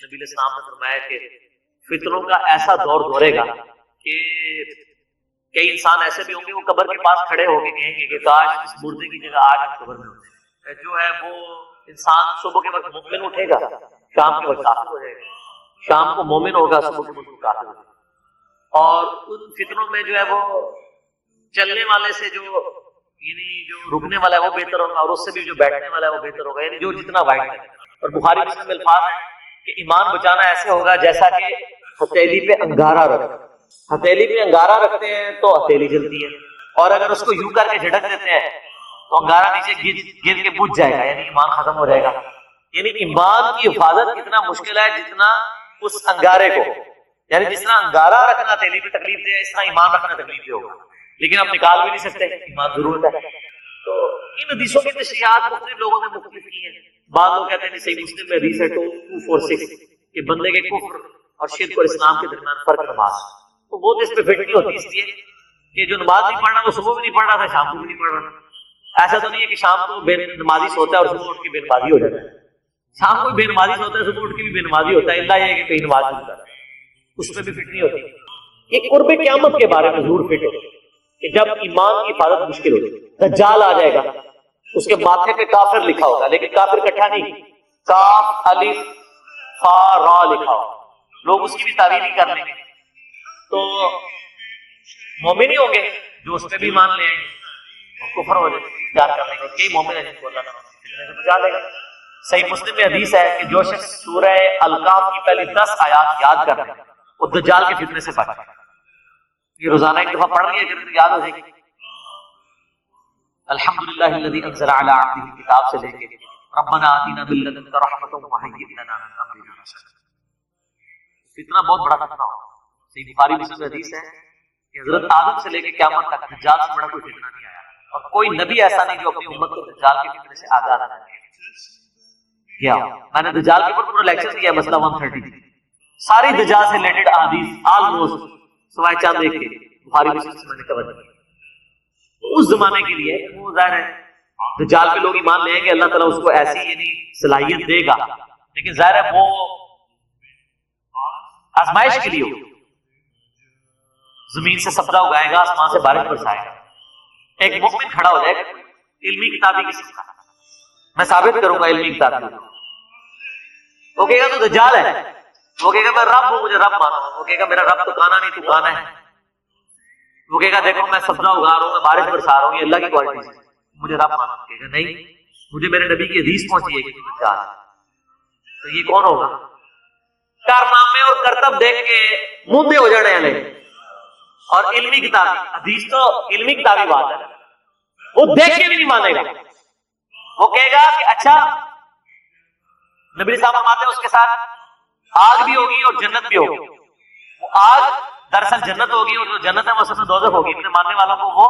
نبی علیہ السلام نے فرمایا کہ فتنوں کا ایسا دور دورے گا کہ کئی انسان ایسے بھی ہوں گے وہ قبر کے پاس کھڑے ہو کے کہیں گے کہ کاش اس مردے کی جگہ آج ہم قبر میں ہوتے. جو ہے وہ انسان صبح کے وقت مومن اٹھے گا، شام کے وقت کافر ہو جائے گا، شام کو مومن ہوگا، صبح کے وقت کافر ہو جائے گا. اور ان فتنوں میں جو ہے وہ چلنے والے سے جو یعنی جو رکنے والا ہے وہ بہتر ہوگا، اور اس سے بھی جو بیٹھنے والا ہے وہ بہتر ہوگا، یعنی جو جتنا وائٹ ہے. اور بخاری مسلم میں الفاظ ہے کہ ایمان بچانا ایسے ہوگا جیسا کہ ہتھیلی پہ انگارہ رکھتے ہیں. ہتھیلی پہ انگارہ رکھتے ہیں تو ہتھیلی جلتی ہے، اور اگر اس کو یوں کر کے جھٹک دیتے ہیں تو انگارہ نیچے گر کے بجھ جائے گا، یعنی ایمان ختم ہو جائے گا. یعنی ایمان کی حفاظت اتنا مشکل ہے جتنا اس انگارے کو، یعنی جس طرح انگارہ رکھنا تیلی پہ تکلیف دے اس طرح ایمان رکھنا تکلیف دے ہوگا، لیکن آپ نکال بھی نہیں سکتے، ایمان ضرورت ہے. تو ان حدیثوں کی تشریحات مختلف لوگوں نے مختلف کی ہیں. بعض لوگ کہتے ہیں صحیح مسلم میں حدیث ہے 246 کہ بندے کے کفر اور شرک اور اسلام کے درمیان فرق نماز، تو وہ اس پہ فٹ نہیں ہوتی، اس لیے کہ جو نماز نہیں پڑھنا وہ صبح بھی نہیں پڑھ رہا تھا، شام کو بھی نہیں پڑھ رہا تھا. ایسا تو نہیں ہے کہ شام کو بے نمازی سوتا ہے اور صبح اٹھ کے بے نمازی ہو جاتا ہے. شام کو بے نمازی سوتا ہے، صبح اٹھ کے بھی بے نمازی ہوتا ہے، اللہ یہ کہ کہیں نماز نہیں ہوتا، اس پہ بھی فٹ نہیں ہوتی. یہ قرب قیامت کے بارے میں ضرور فٹ ہو کہ جب ایمان کی حفاظت مشکل ہوگی. دجال آ جائے گا، اس کے ماتھے پہ کافر لکھا ہوگا، لیکن کافر کٹھا نہیں، کاف الف فا را لکھا ہوگا. لوگ اس کی بھی تعریف ہی کر لیں گے، تو مومن ہی ہوں گے جو اس پہ بھی مان لے آئیں گے اور کفر ہو جائے کیا کر لیں گے. کئی مومن ہیں جن کو اللہ تعالیٰ فتنے سے بچا لے گا. صحیح مسلم میں حدیث ہے کہ جو شخص سورہ الکاف کی پہلی 10 آیات یاد کر لے وہ دجال کے فتنے سے بچ جائے. یہ روزانہ ایک دفعہ پڑھ رہی ہے کہ یاد ہو جائے گی. الحمدللہ الذی انزل علی عبدہ الکتاب سے لے کے ربنا آتنا من لدنک رحمۃ وہیئ لنا من امرنا رشدا. فتنہ بہت بڑا فتنہ ہو. صحیح بخاری مسلم میں حدیث ہے کہ حضرت آدم سے لے کے قیامت تک دجال سے بڑا کوئی فتنہ نہیں آیا، اور کوئی نبی ایسا نہیں جو اپنی امت کو دجال کے فتنے سے آگاہ نہ کیا. میں نے دجال کے اوپر پورا لیکچر دیا ہے، مسئلہ 130 ساری دجال سے ریلیٹڈ احادیث آلموسٹ سوائے چاند ایک کے بخاری مسلم سے میں نے کور کیا. اس زمانے کے لیے وہ ظاہر ہے دجال پہ لوگ ایمان لے آئیں گے، اللہ تعالیٰ اس کو ایسی یعنی صلاحیت دے گا، لیکن ظاہر ہے وہ آزمائش کے لیے ہو. زمین سے سبزہ اگائے گا، آسمان سے بارش برسائے گا. ایک مومن کھڑا ہو جائے گا علمی کتابی قسم کا، میں ثابت کروں گا علمی کتابی، وہ کہے گا تو دجال ہے، وہ کہے گا میں رب ہوں، مجھے رب مانو، وہ کہے گا میرا رب تو کانا نہیں تو کانا ہے، وہ کہے گا دیکھو میں سبزہ اگا رہا ہوں، میں بارش برسا رہا ہوں، یہ اللہ کی کوالٹی ہے، مجھے رب مانو. کہے گا نہیں، مجھے میرے نبی کی حدیث پہنچی ہے کہ تو دجال ہے. تو یہ کون ہوگا؟ کارنامے اور کرتب دیکھ کے منہ ہو جانے والے. اور علمی کتابی حدیث تو علمی کتابی بات ہے، وہ دیکھ کے بھی نہیں مانے گا. وہ کہے گا کہ اچھا نبی صاحب فرماتے ہیں اس کے ساتھ آگ بھی ہوگی اور جنت بھی ہوگی. وہ آگ دراصل جنت ہوگی اور جو جنت ہے وہ اصل میں دوزخ ہوگی. اپنے ماننے والوں کو وہ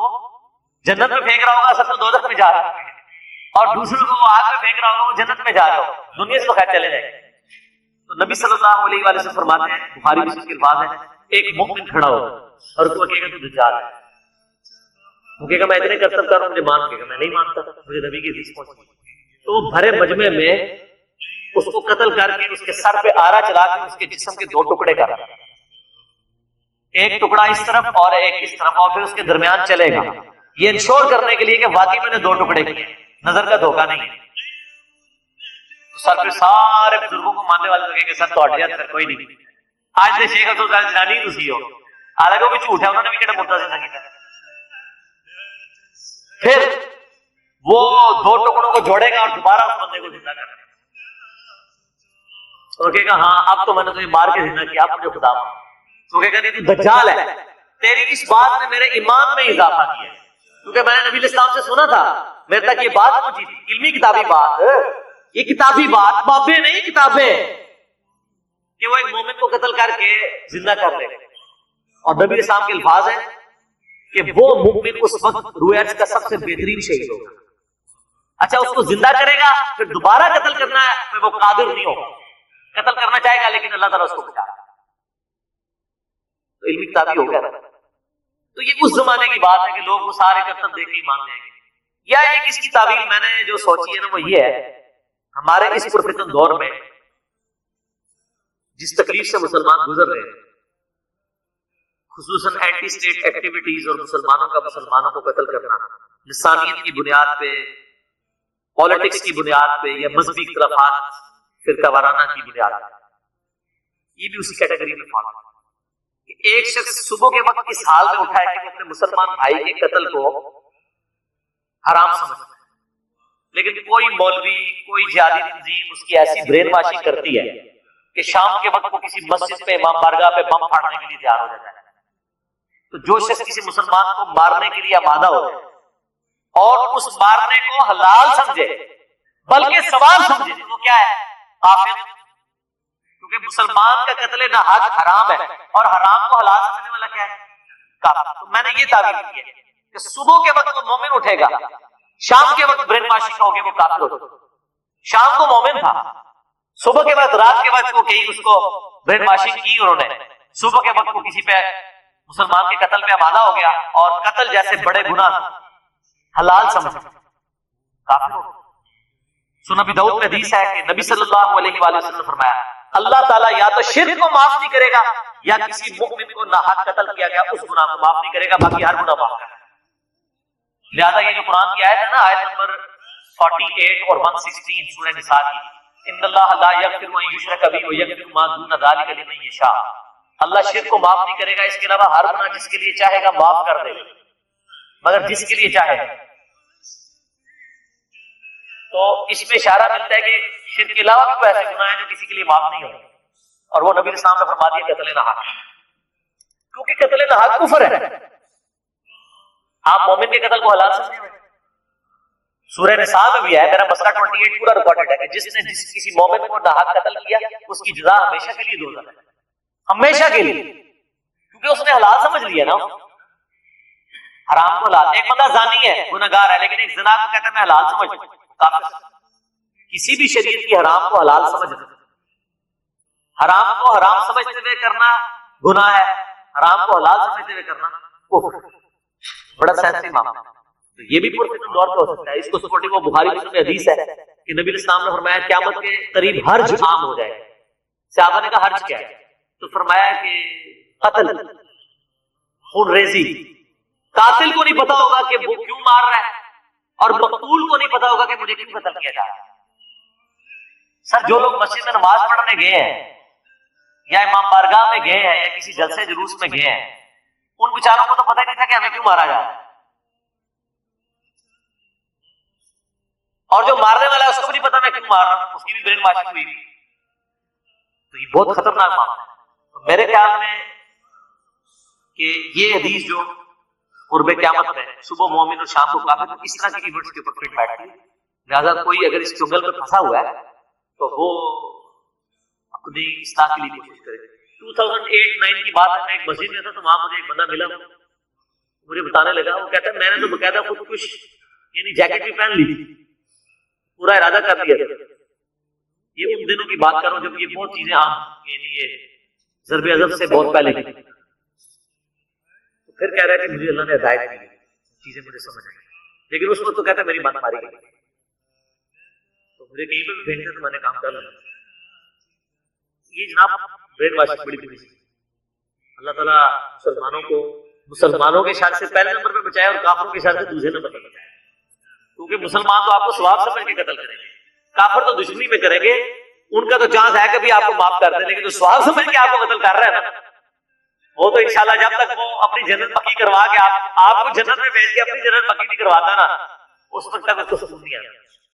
جنت میں پھینک رہا ہوگا، اصل میں دوزخ میں جا رہا ہے، اور دوسروں کو وہ آگ میں پھینک رہا ہوگا وہ جنت میں جا رہا ہوگا. دنیا سے تو خیر چلے جائیں گے. تو نبی صلی اللہ علیہ وآلہ وسلم فرماتے ہیں، بخاری مسلم کے الفاظ ہیں، ایک مومن کھڑا ہوگا اور اس کو کہے گا تو دجال ہے. وہ کہے گا میں اتنے کرتب کر رہا ہوں، مجھے مان. کہے گا میں نہیں مانتا، مجھے نبی کی حدیث پہنچی. تو بھرے مجمع میں اس کو قتل کر کے اس کے سر پہ آرا چلا کے اس کے جسم کے 2 ٹکڑے کر، ایک ٹکڑا اس طرف اور ایک اس طرف، اور پھر اس کے درمیان چلے گا، یہ انشور کرنے کے لیے کہ واقعی میں نے 2 ٹکڑے کیے، نظر کا دھوکہ نہیں ہے. سر پہ سارے بزرگوں کو ماننے والے لگے کہ سر تو ہٹ جاتا کوئی نہیں. آج سے شیخ افسوس جنانی تھی ہو، حالانکہ وہ بھی جھوٹ ہے، انہوں نے بھی کہنا مردہ زندہ کیا. پھر وہ 2 ٹکڑوں کو جوڑے گا اور دوبارہ اس بندے کو زندہ کرے گا اور کہے گا ہاں اب تو میں نے تجھے مار کے زندہ کیا، اب مجھے خدا مان. تو کہے گا نہیں تو دجال ہے. تیری اس بات نے میرے ایمان میں اضافہ کیا ہے، کیونکہ میں نے نبی علیہ السلام سے سنا تھا، میرے تک یہ بات پہنچی تھی، علمی کتابی بات، یہ کتابی بات، بابیں نہیں کتابیں، کہ وہ ایک مومن کو قتل کر کے زندہ کر لے. اور نبی علیہ السلام کے الفاظ ہیں کہ وہ مومن اس وقت روئے عرش کا سب سے بہترین شہید ہوگا. اچھا اس کو زندہ کرے گا، پھر دوبارہ قتل کرنا ہے پھر وہ قادر نہیں ہوگا، قتل کرنا چاہے گا لیکن اللہ تعالیٰ اس کو بچا گا. تو علمی کتابی ہو گیا. تو یہ اس زمانے کی بات ہے کہ لوگ وہ سارے کرتب دیکھ کے مان لیں گے. یا ایک اس کی تعبیر میں نے جو سوچی ہے نا وہ یہ ہے، ہمارے اس پرفتن دور میں جس تکلیف سے مسلمان گزر رہے ہیں، خصوصاً اینٹی اسٹیٹ ایکٹیویٹیز اور مسلمانوں کا مسلمانوں کو قتل کرنا لسانیت کی بنیاد پہ، پالیٹکس کی بنیاد پہ، یا مذہبی اختلافات فرقہ وارانہ کی بنیاد پہ، یہ بھی اسی کیٹیگری میں فال ہے کہ ایک شخص صبح کے وقت اس حال میں اٹھا ہے کہ وہ اپنے مسلمان بھائی کے قتل کو حرام سمجھتا ہے، لیکن کوئی مولوی، کوئی جہادی تنظیم اس کی ایسی برین واشنگ کرتی ہے کہ شام کے وقت وہ کسی مسجد پہ، امام بارگاہ پہ بم پھاڑنے کے لیے تیار ہو جاتا ہے۔ تو جو شخص کسی مسلمان کو مارنے کے لیے آمادہ ہو اور اس مارنے کو حلال سمجھے بلکہ ثواب سمجھے، تو وہ کیا ہے؟ کافر۔ کیونکہ مسلمان کا قتل نہ حق حرام ہے، اور حرام کو حلال سمجھنے والا کیا ہے؟ کافر۔ تو میں نے یہ تعبیر کی ہے کہ صبح کے وقت وہ مومن اٹھے گا، شام کے وقت برین واشنگ ہوگی، وہ کافر ہوگا۔ شام کو مومن تھا، صبح کے وقت، رات کے وقت وہ کہیں اس کو برین واشنگ کی انہوں نے، صبح کے وقت وہ کسی پہ مسلمان کے قتل پہ آمادہ ہو گیا اور قتل جیسے بڑے گناہ حلال سمجھ کافر ہو۔ سنن ابی داؤد میں حدیث ہے کہ نبی صلی اللہ علیہ وآلہ وسلم نے فرمایا اللہ تعالیٰ یا تو شرک کو معاف نہیں کرے گا، یا کسی مؤمن کو ناحق قتل کیا گیا اس گناہ کو معاف نہیں کرے گا، باقی ہر گناہ معاف کرے گا۔ لہذا یہ جو قرآن کی آیت ہے نا، آیت نمبر 48 اور 116 سورہ نساء کی، ان اللہ لا یغفر ان یشرک بہ ویغفر ما دون ذلک لمن یشاء، اللہ شرک کو معاف نہیں کرے گا، اس کے علاوہ ہر گناہ جس کے لیے چاہے گا معاف کر دے گا، مگر جس کے لیے چاہے گا۔ تو اس میں اشارہ ملتا ہے کہ شرک کے علاوہ بھی کوئی ایسے گناہ ہیں جو کسی کے لیے معاف نہیں ہوتے، اور وہ نبی اسلام نے فرما دیا قتل ناحق، کیونکہ قتل ناحق کفر ہے۔ آپ مومن کے قتل کو حلال سمجھیں گے؟ سورہ نساء میں بھی ہے، میرا مسئلہ 28 پورا ریکارڈڈ ہے کہ جس نے کسی مومن کو ناحق قتل کیا اس کی جزا ہمیشہ کے لیے دوزخ ہے، ہمیشہ کے لیے، کیونکہ اس نے حلال سمجھ لیا نا حرام کو حلال۔ ایک بندہ زانی ہے، گنہگار ہے، لیکن ایک زنا کو کہتا ہے میں حلال سمجھتا ہوں، کافر۔ کسی بھی شریعت کی حرام کو حلال سمجھنا، حرام کو حرام سمجھتے ہوئے کرنا گناہ ہے، حرام کو حلال سمجھتے ہوئے کرنا کفر۔ بڑا سینسٹیو معاملہ، تو یہ بھی پرفتن دور پہ ہو سکتا ہے۔ اس کو سپورٹنگ وہ بخاری مسلم میں حدیث ہے کہ نبی اسلام نے فرمایا قیامت کے قریب حرج عام ہو جائے گا۔ صحابہ نے کہا حرج کیا ہے؟ تو فرمایا کہ قتل، خون ریزی۔ قاتل کو نہیں پتا ہوگا کہ وہ کیوں مار رہا ہے، اور مقتول کو نہیں پتا ہوگا کہ مجھے کیوں قتل کیا جا رہا ہے۔ سر جو لوگ مسجد میں نماز پڑھنے گئے ہیں، یا امام بارگاہ میں گئے ہیں، یا کسی جلسے جلوس میں گئے ہیں، ان بیچاروں کو تو پتہ ہی نہیں تھا کہ ہمیں کیوں مارا جا رہا ہے، اور جو مارنے والا ہے اس کو بھی نہیں پتا میں کیوں مار رہا ہوں، اس کی بھی برین واشنگ ہوئی تھی۔ تو یہ بہت خطرناک معاملہ ہے۔ میرے خیال میں کہ یہ حدیث جو قرب قیامت میں صبح مومن اور شام کو کافر، اس طرح کی ایونٹس کے اوپر فٹ بیٹھتی ہے۔ لہٰذا کوئی اگر اس چنگل میں پھنسا ہوا ہے تو وہ اپنی اصلاح کے لیے کوشش کرے۔ 2008-9 کی بات ہے، میں ایک مسجد میں تھا تو وہاں مجھے ایک بندہ ملا، مجھے بتانے لگا، وہ کہتا ہے میں نے تو باقاعدہ خودکش یعنی جیکٹ بھی پہن لی تھی، پورا ارادہ کر لیا تھا۔ یہ ان دنوں کی بات کر رہا ہوں جب یہ بہت چیزیں عام، یعنی یہ ضرب عضب سے بہت پہلے کی۔ پھر کہہ رہا ہے کہ مجھے اللہ نے ہدایت دی، چیزیں مجھے سمجھ آئی، لیکن اس وقت تو کہتا ہے میری بات ماری گئی، تو مجھے کہیں پہ بھی بھیجتے تو میں نے کام کر لیا۔ یہ جناب برین واشنگ بڑی بڑی چیز۔ اللہ تعالیٰ مسلمانوں کو مسلمانوں کے شر سے پہلے نمبر پہ بچائے اور کافروں کے شر سے دوسرے نمبر پہ بچائے، کیونکہ مسلمان تو آپ کو ثواب سمجھ کے قتل کریں گے، کافر تو دشمنی میں کریں گے، ان کا تو چانس ہے کہ بھی آپ کو معاف کر دیں، لیکن جو ثواب سمجھ کے آپ کو قتل کر رہا ہے نا، وہ تو انشاءاللہ جب تک وہ اپنی جنت پکی کروا کے آپ کو جنت میں بھیج کے اپنی جنت پکی نہیں کرواتا نا، اس وقت تک اس کو سکون نہیں آتا۔